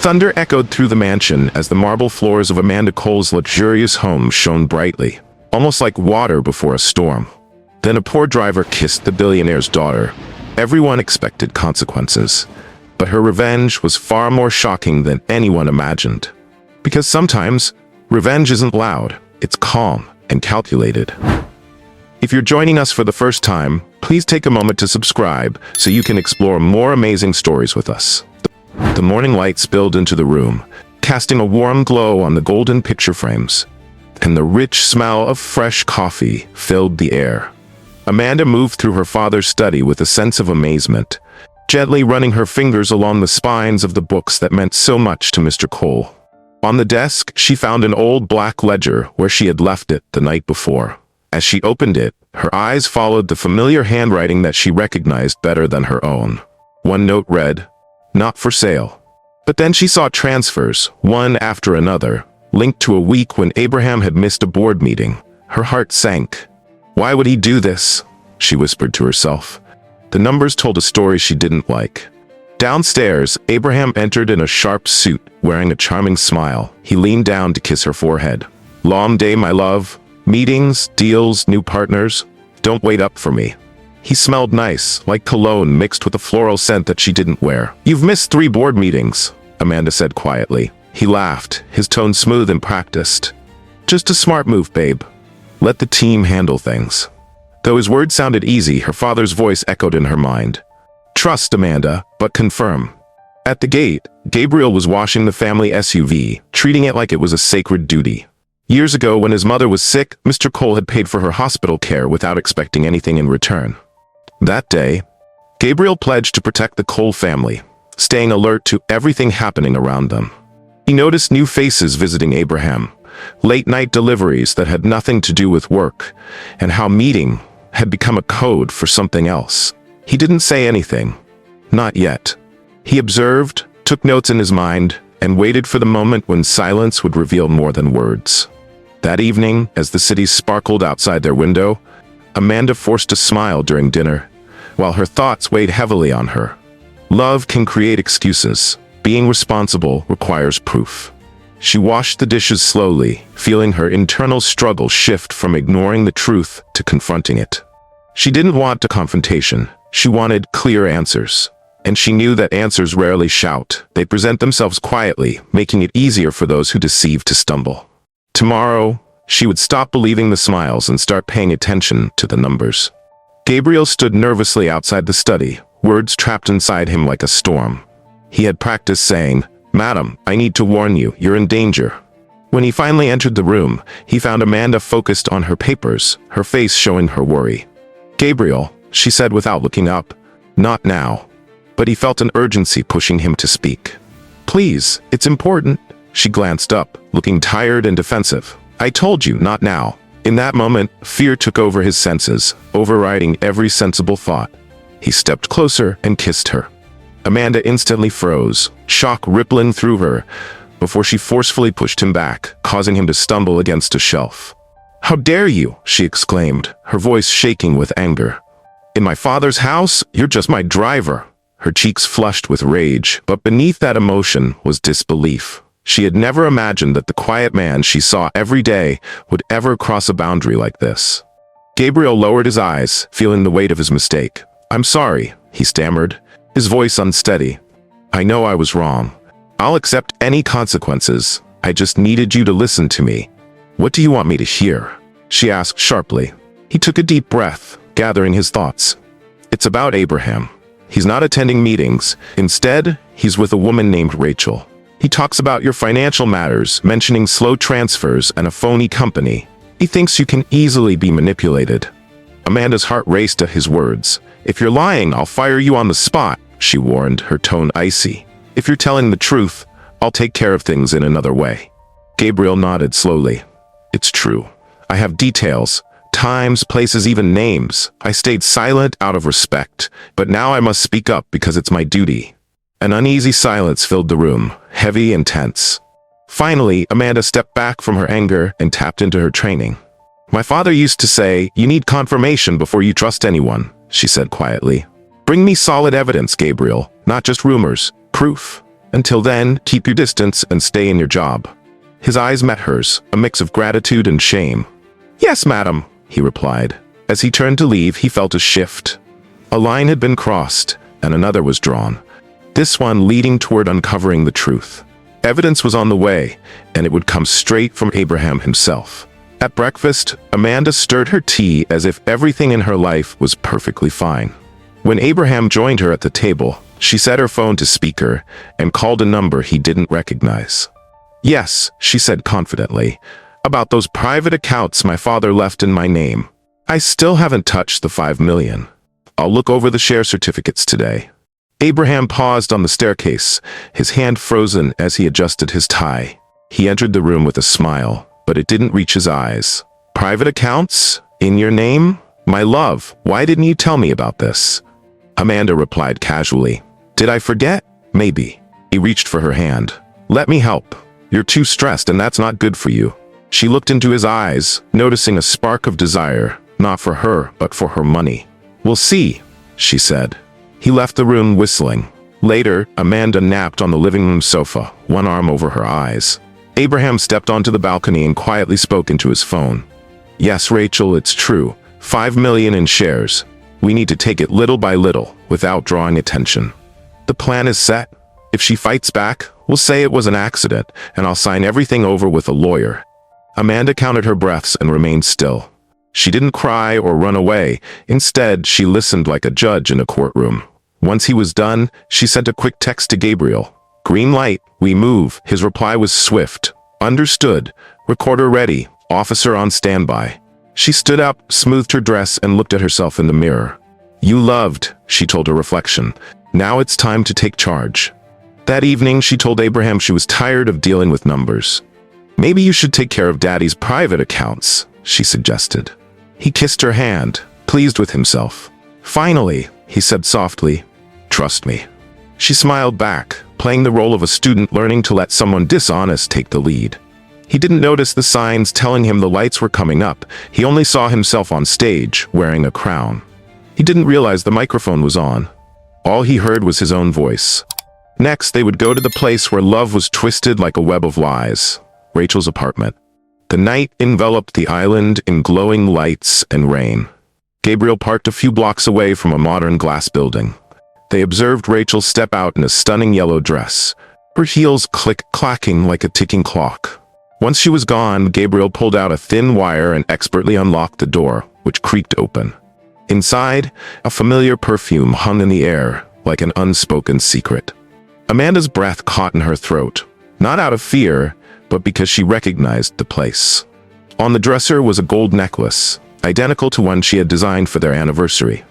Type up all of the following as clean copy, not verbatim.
Thunder echoed through the mansion as the marble floors of Amanda Cole's luxurious home shone brightly, almost like water before a storm. Then a poor driver kissed the billionaire's daughter. Everyone expected consequences, but her revenge was far more shocking than anyone imagined. Because sometimes, revenge isn't loud, it's calm and calculated. If you're joining us for the first time, please take a moment to subscribe so you can explore more amazing stories with us. The morning light spilled into the room, casting a warm glow on the golden picture frames, and the rich smell of fresh coffee filled the air. Amanda moved through her father's study with a sense of amazement, gently running her fingers along the spines of the books that meant so much to Mr. Cole. On the desk, she found an old black ledger where she had left it the night before. As she opened it, her eyes followed the familiar handwriting that she recognized better than her own. One note read, "Not for sale." But then she saw transfers, one after another, linked to a week when Abraham had missed a board meeting. Her heart sank. Why would he do this? She whispered to herself. The numbers told a story she didn't like. Downstairs, Abraham entered in a sharp suit, wearing a charming smile. He leaned down to kiss her forehead. "Long day, my love. Meetings, deals, new partners. Don't wait up for me." He smelled nice, like cologne mixed with a floral scent that she didn't wear. "You've missed 3 board meetings," Amanda said quietly. He laughed, his tone smooth and practiced. "Just a smart move, babe. Let the team handle things." Though his words sounded easy, her father's voice echoed in her mind. "Trust, Amanda, but confirm." At the gate, Gabriel was washing the family SUV, treating it like it was a sacred duty. Years ago, when his mother was sick, Mr. Cole had paid for her hospital care without expecting anything in return. That day, Gabriel pledged to protect the Cole family, staying alert to everything happening around them. He noticed new faces visiting Abraham, late-night deliveries that had nothing to do with work, and how meeting had become a code for something else. He didn't say anything. Not yet. He observed, took notes in his mind, and waited for the moment when silence would reveal more than words. That evening, as the city sparkled outside their window, Amanda forced a smile during dinner, while her thoughts weighed heavily on her. Love can create excuses. Being responsible requires proof. She washed the dishes slowly, feeling her internal struggle shift from ignoring the truth to confronting it. She didn't want a confrontation. She wanted clear answers. And she knew that answers rarely shout. They present themselves quietly, making it easier for those who deceive to stumble. Tomorrow, she would stop believing the smiles and start paying attention to the numbers. Gabriel stood nervously outside the study, words trapped inside him like a storm. He had practiced saying, "Madam, I need to warn you, you're in danger." When he finally entered the room, he found Amanda focused on her papers, her face showing her worry. "Gabriel," she said without looking up, "not now." But he felt an urgency pushing him to speak. "Please, it's important." She glanced up, looking tired and defensive. "I told you, not now." In that moment, fear took over his senses, overriding every sensible thought. He stepped closer and kissed her. Amanda instantly froze, shock rippling through her, before she forcefully pushed him back, causing him to stumble against a shelf. "How dare you!" she exclaimed, her voice shaking with anger. "In my father's house, you're just my driver." Her cheeks flushed with rage, but beneath that emotion was disbelief. She had never imagined that the quiet man she saw every day would ever cross a boundary like this. Gabriel lowered his eyes, feeling the weight of his mistake. "I'm sorry," he stammered, his voice unsteady. "I know I was wrong. I'll accept any consequences. I just needed you to listen to me." "What do you want me to hear?" she asked sharply. He took a deep breath, gathering his thoughts. "It's about Abraham. He's not attending meetings. Instead, he's with a woman named Rachel. He talks about your financial matters, mentioning slow transfers and a phony company. He thinks you can easily be manipulated." Amanda's heart raced at his words. "If you're lying, I'll fire you on the spot," she warned, her tone icy. "If you're telling the truth, I'll take care of things in another way." Gabriel nodded slowly. "It's true. I have details. Times, places, even names. I stayed silent out of respect, but now I must speak up because it's my duty." An uneasy silence filled the room, heavy and tense. Finally, Amanda stepped back from her anger and tapped into her training. "My father used to say, you need confirmation before you trust anyone," she said quietly. "Bring me solid evidence, Gabriel, not just rumors, proof." Until then, keep your distance and stay in your job." His eyes met hers, a mix of gratitude and shame. "Yes, madam," he replied. As he turned to leave, he felt a shift. A line had been crossed, and another was drawn. This one leading toward uncovering the truth. Evidence was on the way, and it would come straight from Abraham himself. At breakfast, Amanda stirred her tea as if everything in her life was perfectly fine. When Abraham joined her at the table, she set her phone to speaker and called a number he didn't recognize. "Yes," she said confidently, "about those private accounts my father left in my name. I still haven't touched the 5 million. I'll look over the share certificates today." Abraham paused on the staircase, his hand frozen as he adjusted his tie. He entered the room with a smile, but it didn't reach his eyes. "Private accounts? In your name? My love, why didn't you tell me about this?" Amanda replied casually. "Did I forget? Maybe." He reached for her hand. "Let me help. You're too stressed and that's not good for you." She looked into his eyes, noticing a spark of desire, not for her, but for her money. "We'll see," she said. He left the room whistling. Later, Amanda napped on the living room sofa, one arm over her eyes. Abraham stepped onto the balcony and quietly spoke into his phone. "Yes, Rachel, it's true. 5 million in shares. We need to take it little by little, without drawing attention. The plan is set. If she fights back, we'll say it was an accident, and I'll sign everything over with a lawyer." Amanda counted her breaths and remained still. She didn't cry or run away. Instead, she listened like a judge in a courtroom. Once he was done, she sent a quick text to Gabriel. "Green light, we move." His reply was swift. "Understood. Recorder ready. Officer on standby." She stood up, smoothed her dress, and looked at herself in the mirror. "You loved," she told her reflection. "Now it's time to take charge." That evening, she told Abraham she was tired of dealing with numbers. "Maybe you should take care of Daddy's private accounts," she suggested. He kissed her hand, pleased with himself. "Finally," he said softly, "trust me." She smiled back, playing the role of a student learning to let someone dishonest take the lead. He didn't notice the signs telling him the lights were coming up. He only saw himself on stage, wearing a crown. He didn't realize the microphone was on. All he heard was his own voice. Next, they would go to the place where love was twisted like a web of lies, Rachel's apartment. The night enveloped the island in glowing lights and rain. Gabriel parked a few blocks away from a modern glass building. They observed Rachel step out in a stunning yellow dress, her heels clacking like a ticking clock. Once she was gone, Gabriel pulled out a thin wire and expertly unlocked the door, which creaked open. Inside, a familiar perfume hung in the air, like an unspoken secret. Amanda's breath caught in her throat, not out of fear, but because she recognized the place. On the dresser was a gold necklace, identical to one she had designed for their anniversary.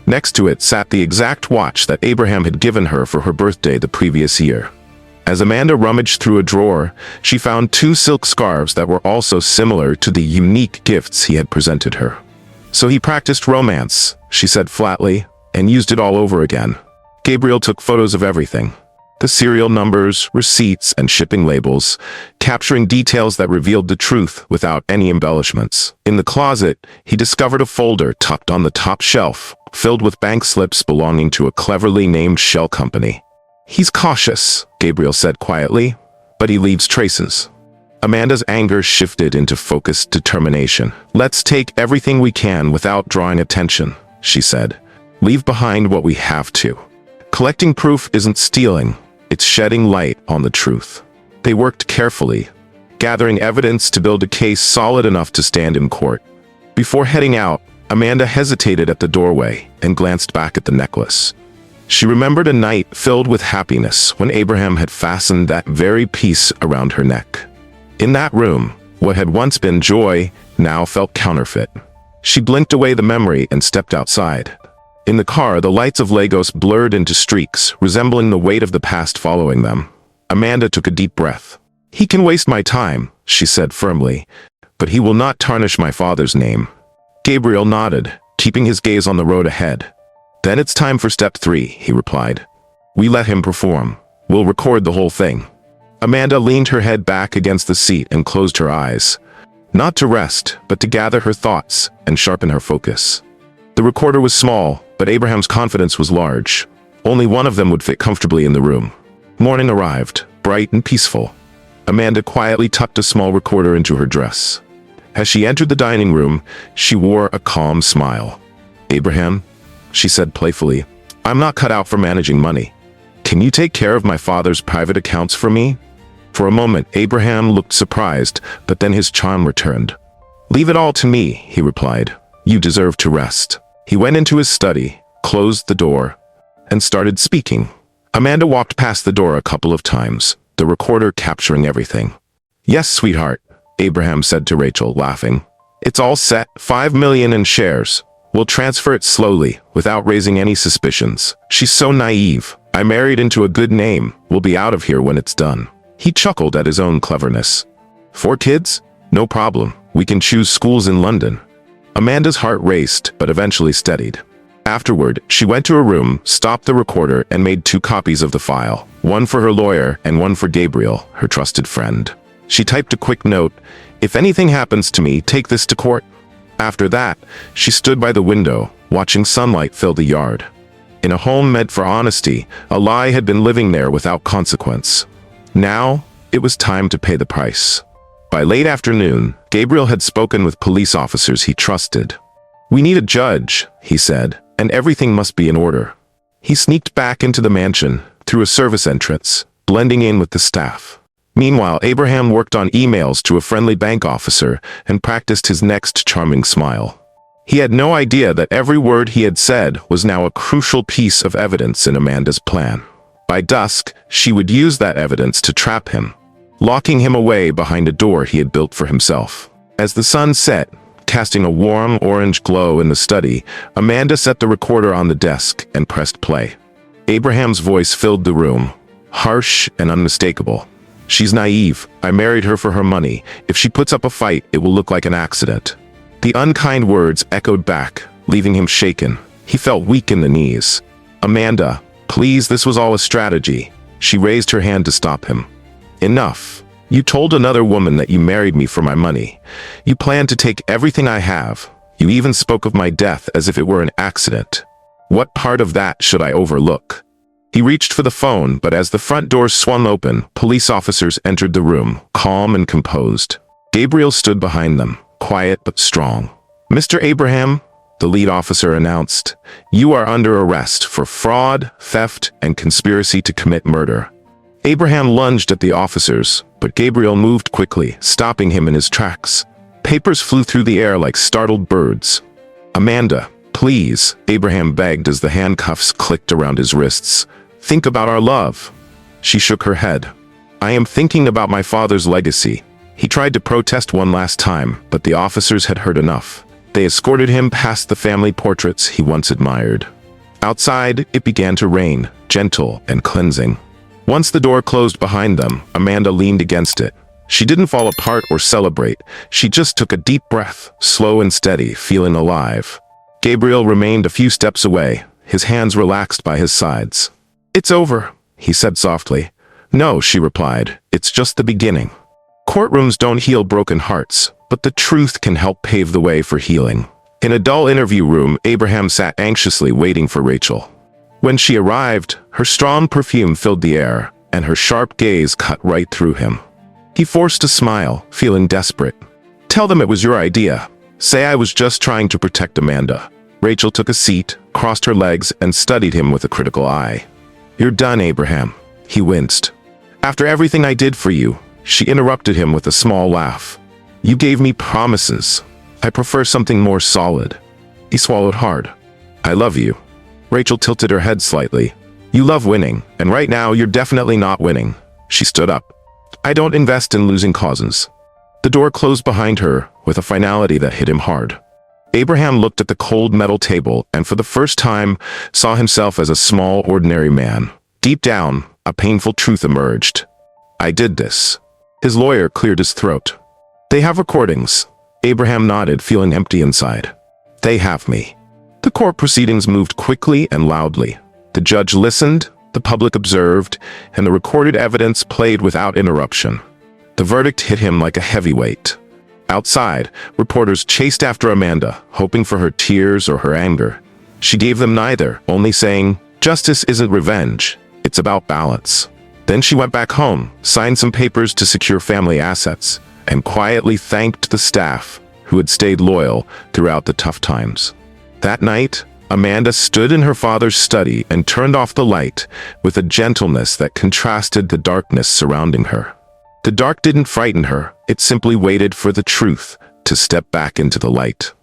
Next to it sat the exact watch that Abraham had given her for her birthday the previous year. As Amanda rummaged through a drawer, she found 2 silk scarves that were also similar to the unique gifts he had presented her. "So he practiced romance," she said flatly, "and used it all over again." Gabriel took photos of everything. The serial numbers, receipts, and shipping labels, capturing details that revealed the truth without any embellishments. In the closet, he discovered a folder tucked on the top shelf, filled with bank slips belonging to a cleverly named shell company. "He's cautious," Gabriel said quietly, "but he leaves traces." Amanda's anger shifted into focused determination. "Let's take everything we can without drawing attention," she said. "Leave behind what we have to. Collecting proof isn't stealing. It's shedding light on the truth." They worked carefully, gathering evidence to build a case solid enough to stand in court. Before heading out, Amanda hesitated at the doorway and glanced back at the necklace. She remembered a night filled with happiness when Abraham had fastened that very piece around her neck. In that room, what had once been joy now felt counterfeit. She blinked away the memory and stepped outside. In the car, the lights of Lagos blurred into streaks, resembling the weight of the past following them. Amanda took a deep breath. "He can waste my time," she said firmly, "but he will not tarnish my father's name." Gabriel nodded, keeping his gaze on the road ahead. "Then it's time for step 3, he replied. "We let him perform. We'll record the whole thing." Amanda leaned her head back against the seat and closed her eyes, not to rest, but to gather her thoughts and sharpen her focus. The recorder was small, but Abraham's confidence was large. Only one of them would fit comfortably in the room. Morning arrived, bright and peaceful. Amanda quietly tucked a small recorder into her dress. As she entered the dining room, she wore a calm smile. "Abraham," she said playfully, "I'm not cut out for managing money. Can you take care of my father's private accounts for me?" For a moment, Abraham looked surprised, but then his charm returned. "Leave it all to me," he replied. "You deserve to rest." He went into his study, closed the door, and started speaking. Amanda walked past the door a couple of times, the recorder capturing everything. "Yes, sweetheart," Abraham said to Rachel, laughing. "It's all set, 5 million in shares. We'll transfer it slowly, without raising any suspicions. She's so naive. I married into a good name. We'll be out of here when it's done." He chuckled at his own cleverness. "4 kids? No problem. We can choose schools in London." Amanda's heart raced, but eventually steadied. Afterward, she went to her room, stopped the recorder, and made 2 copies of the file, one for her lawyer and one for Gabriel, her trusted friend. She typed a quick note, "If anything happens to me, take this to court." After that, she stood by the window, watching sunlight fill the yard. In a home meant for honesty, a lie had been living there without consequence. Now, it was time to pay the price. By late afternoon, Gabriel had spoken with police officers he trusted. "We need a judge," he said, "and everything must be in order." He sneaked back into the mansion, through a service entrance, blending in with the staff. Meanwhile, Abraham worked on emails to a friendly bank officer and practiced his next charming smile. He had no idea that every word he had said was now a crucial piece of evidence in Amanda's plan. By dusk, she would use that evidence to trap him, locking him away behind a door he had built for himself. As the sun set, casting a warm orange glow in the study, Amanda set the recorder on the desk and pressed play. Abraham's voice filled the room, harsh and unmistakable. "She's naive. I married her for her money. If she puts up a fight, it will look like an accident." The unkind words echoed back, leaving him shaken. He felt weak in the knees. "Amanda, please, this was all a strategy." She raised her hand to stop him. "Enough. You told another woman that you married me for my money. You planned to take everything I have. You even spoke of my death as if it were an accident. What part of that should I overlook?" He reached for the phone, but as the front door swung open, police officers entered the room, calm and composed. Gabriel stood behind them, quiet but strong. "Mr. Abraham," the lead officer announced, "you are under arrest for fraud, theft, and conspiracy to commit murder." Abraham lunged at the officers, but Gabriel moved quickly, stopping him in his tracks. Papers flew through the air like startled birds. "Amanda, please," Abraham begged as the handcuffs clicked around his wrists. "Think about our love." She shook her head. "I am thinking about my father's legacy." He tried to protest one last time, but the officers had heard enough. They escorted him past the family portraits he once admired. Outside, it began to rain, gentle and cleansing. Once the door closed behind them, Amanda leaned against it. She didn't fall apart or celebrate. She just took a deep breath, slow and steady, feeling alive. Gabriel remained a few steps away, his hands relaxed by his sides. "It's over," he said softly. "No," she replied, "it's just the beginning." Courtrooms don't heal broken hearts, but the truth can help pave the way for healing. In a dull interview room, Abraham sat anxiously waiting for Rachel. When she arrived, her strong perfume filled the air, and her sharp gaze cut right through him. He forced a smile, feeling desperate. "Tell them it was your idea. Say I was just trying to protect Amanda." Rachel took a seat, crossed her legs, and studied him with a critical eye. "You're done, Abraham." He winced. "After everything I did for you," she interrupted him with a small laugh. "You gave me promises. I prefer something more solid." He swallowed hard. "I love you." Rachel tilted her head slightly. "You love winning, and right now you're definitely not winning." She stood up. "I don't invest in losing causes." The door closed behind her with a finality that hit him hard. Abraham looked at the cold metal table and for the first time saw himself as a small, ordinary man. Deep down, a painful truth emerged. "I did this." His lawyer cleared his throat. "They have recordings." Abraham nodded, feeling empty inside. "They have me." The court proceedings moved quickly and loudly. The judge listened, the public observed, and the recorded evidence played without interruption. The verdict hit him like a heavyweight. Outside, reporters chased after Amanda, hoping for her tears or her anger. She gave them neither, only saying, "Justice isn't revenge, it's about balance." Then she went back home, signed some papers to secure family assets, and quietly thanked the staff who had stayed loyal throughout the tough times. That night, Amanda stood in her father's study and turned off the light with a gentleness that contrasted the darkness surrounding her. The dark didn't frighten her, it simply waited for the truth to step back into the light.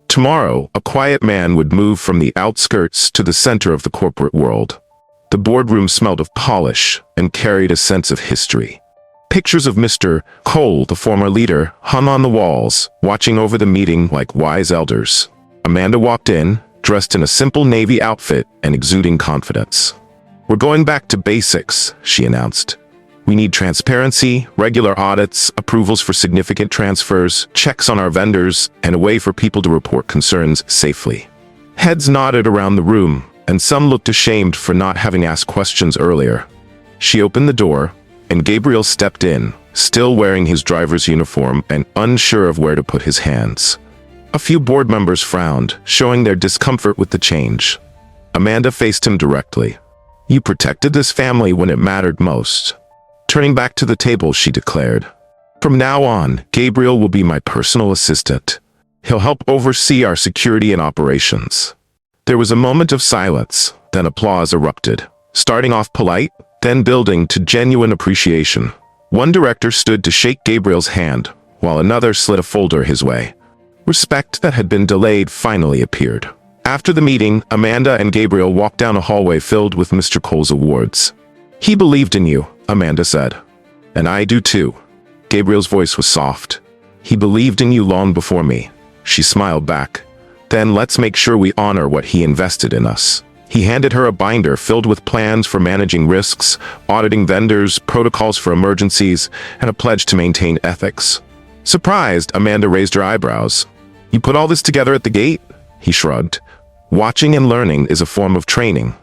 Tomorrow, a quiet man would move from the outskirts to the center of the corporate world. The boardroom smelled of polish and carried a sense of history. Pictures of Mr. Cole, the former leader, hung on the walls, watching over the meeting like wise elders. Amanda walked in, dressed in a simple navy outfit and exuding confidence. "We're going back to basics," she announced. "We need transparency, regular audits, approvals for significant transfers, checks on our vendors, and a way for people to report concerns safely." Heads nodded around the room, and some looked ashamed for not having asked questions earlier. She opened the door, and Gabriel stepped in, still wearing his driver's uniform and unsure of where to put his hands. A few board members frowned, showing their discomfort with the change. Amanda faced him directly. "You protected this family when it mattered most." Turning back to the table, she declared, "From now on, Gabriel will be my personal assistant. He'll help oversee our security and operations." There was a moment of silence, then applause erupted, starting off polite, then building to genuine appreciation. One director stood to shake Gabriel's hand, while another slid a folder his way. Respect that had been delayed finally appeared. After the meeting, Amanda and Gabriel walked down a hallway filled with Mr. Cole's awards. "He believed in you," Amanda said. "And I do too." Gabriel's voice was soft. "He believed in you long before me." She smiled back. "Then let's make sure we honor what he invested in us." He handed her a binder filled with plans for managing risks, auditing vendors, protocols for emergencies, and a pledge to maintain ethics. Surprised, Amanda raised her eyebrows. "You put all this together at the gate?" He shrugged. "Watching and learning is a form of training."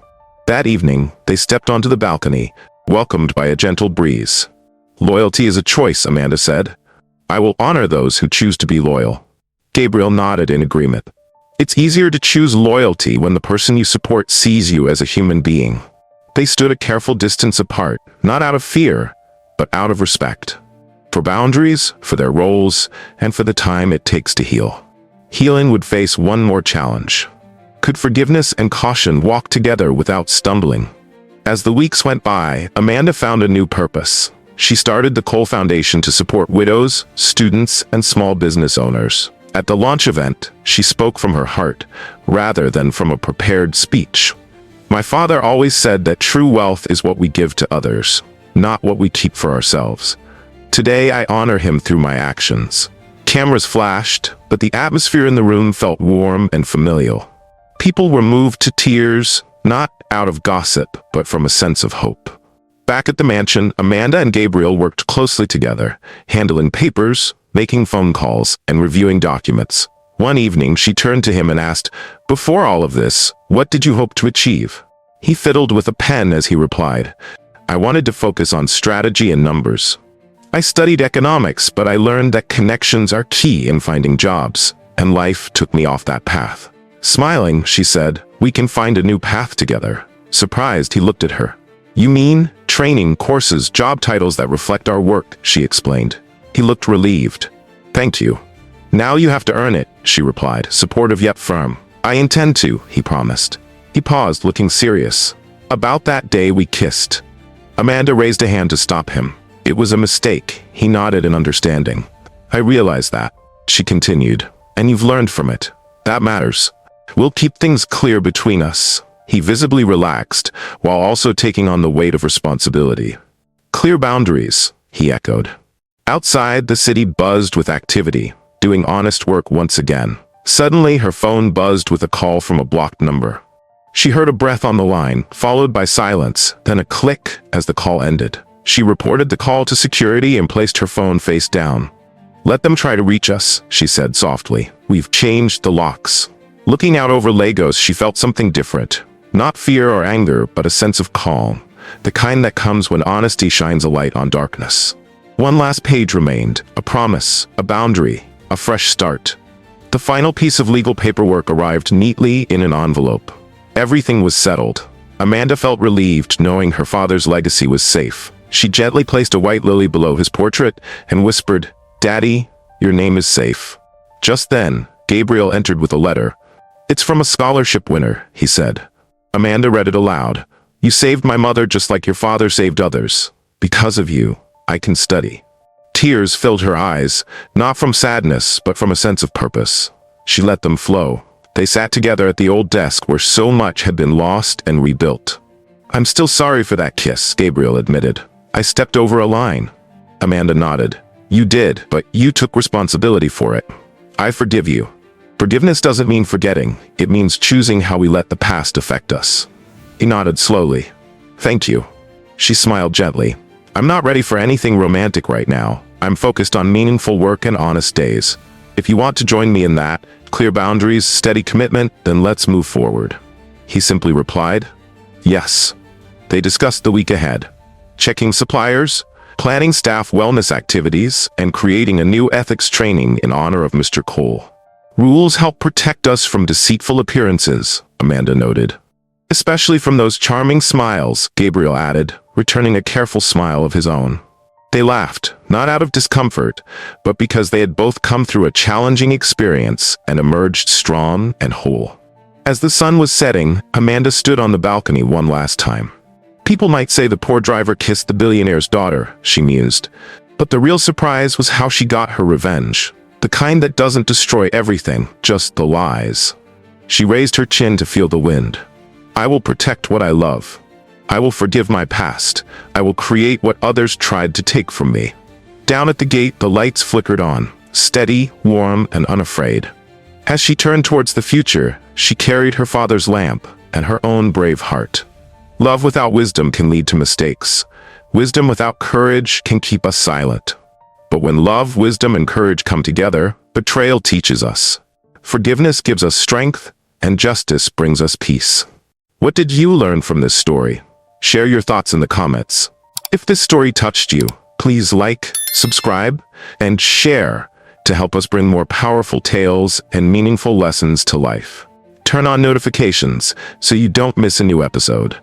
That evening, they stepped onto the balcony, welcomed by a gentle breeze. "Loyalty is a choice," Amanda said. "I will honor those who choose to be loyal." Gabriel nodded in agreement. It's easier to choose loyalty when the person you support sees you as a human being. They stood a careful distance apart, not out of fear, but out of respect. For boundaries, for their roles, and for the time it takes to heal. Healing would face one more challenge. Could forgiveness and caution walk together without stumbling? As the weeks went by, Amanda found a new purpose. She started the Cole Foundation to support widows, students, and small business owners. At the launch event, she spoke from her heart, rather than from a prepared speech. "My father always said that true wealth is what we give to others, not what we keep for ourselves. Today I honor him through my actions." Cameras flashed, but the atmosphere in the room felt warm and familial. People were moved to tears, not out of gossip, but from a sense of hope. Back at the mansion, Amanda and Gabriel worked closely together, handling papers, making phone calls, and reviewing documents. One evening, she turned to him and asked, "Before all of this, what did you hope to achieve?" He fiddled with a pen as he replied, "I wanted to focus on strategy and numbers. I studied economics, but I learned that connections are key in finding jobs, and life took me off that path." Smiling, she said, "We can find a new path together." Surprised, he looked at her. "You mean training, courses, job titles that reflect our work," she explained. He looked relieved. "Thank you. Now you have to earn it," she replied, supportive yet firm. "I intend to," he promised. He paused, looking serious. "About that day we kissed." Amanda raised a hand to stop him. "It was a mistake," he nodded in understanding. "I realize that," she continued, "and you've learned from it. That matters. We'll keep things clear between us." He visibly relaxed, while also taking on the weight of responsibility. "Clear boundaries," he echoed. Outside, the city buzzed with activity, doing honest work once again. Suddenly, her phone buzzed with a call from a blocked number. She heard a breath on the line, followed by silence, then a click as the call ended. She reported the call to security and placed her phone face down. "Let them try to reach us," she said softly. "We've changed the locks." Looking out over Lagos, she felt something different. Not fear or anger, but a sense of calm, the kind that comes when honesty shines a light on darkness. One last page remained, a promise, a boundary, a fresh start. The final piece of legal paperwork arrived neatly in an envelope. Everything was settled. Amanda felt relieved knowing her father's legacy was safe. She gently placed a white lily below his portrait and whispered, "Daddy, your name is safe." Just then, Gabriel entered with a letter. "It's from a scholarship winner," he said. Amanda read it aloud. "You saved my mother just like your father saved others. Because of you, I can study." Tears filled her eyes, not from sadness, but from a sense of purpose. She let them flow. They sat together at the old desk where so much had been lost and rebuilt. "I'm still sorry for that kiss," Gabriel admitted. "I stepped over a line." Amanda nodded. "You did, but you took responsibility for it. I forgive you." Forgiveness doesn't mean forgetting. It means choosing how we let the past affect us. He nodded slowly. "Thank you." She smiled gently. "I'm not ready for anything romantic right now. I'm focused on meaningful work and honest days. If you want to join me in that, clear boundaries, steady commitment, then let's move forward." He simply replied, "Yes." They discussed the week ahead, checking suppliers, planning staff wellness activities, and creating a new ethics training in honor of Mr. Cole. "Rules help protect us from deceitful appearances," Amanda noted. "Especially from those charming smiles," Gabriel added, returning a careful smile of his own. They laughed, not out of discomfort, but because they had both come through a challenging experience and emerged strong and whole. As the sun was setting, Amanda stood on the balcony one last time. "People might say the poor driver kissed the billionaire's daughter," she mused. But the real surprise was how she got her revenge. The kind that doesn't destroy everything, just the lies. She raised her chin to feel the wind. "I will protect what I love. I will forgive my past. I will create what others tried to take from me." Down at the gate, the lights flickered on, steady, warm, and unafraid. As she turned towards the future, she carried her father's lamp and her own brave heart. Love without wisdom can lead to mistakes. Wisdom without courage can keep us silent. But when love, wisdom, and courage come together, betrayal teaches us. Forgiveness gives us strength, and justice brings us peace. What did you learn from this story? Share your thoughts in the comments. If this story touched you, please like, subscribe, and share to help us bring more powerful tales and meaningful lessons to life. Turn on notifications so you don't miss a new episode.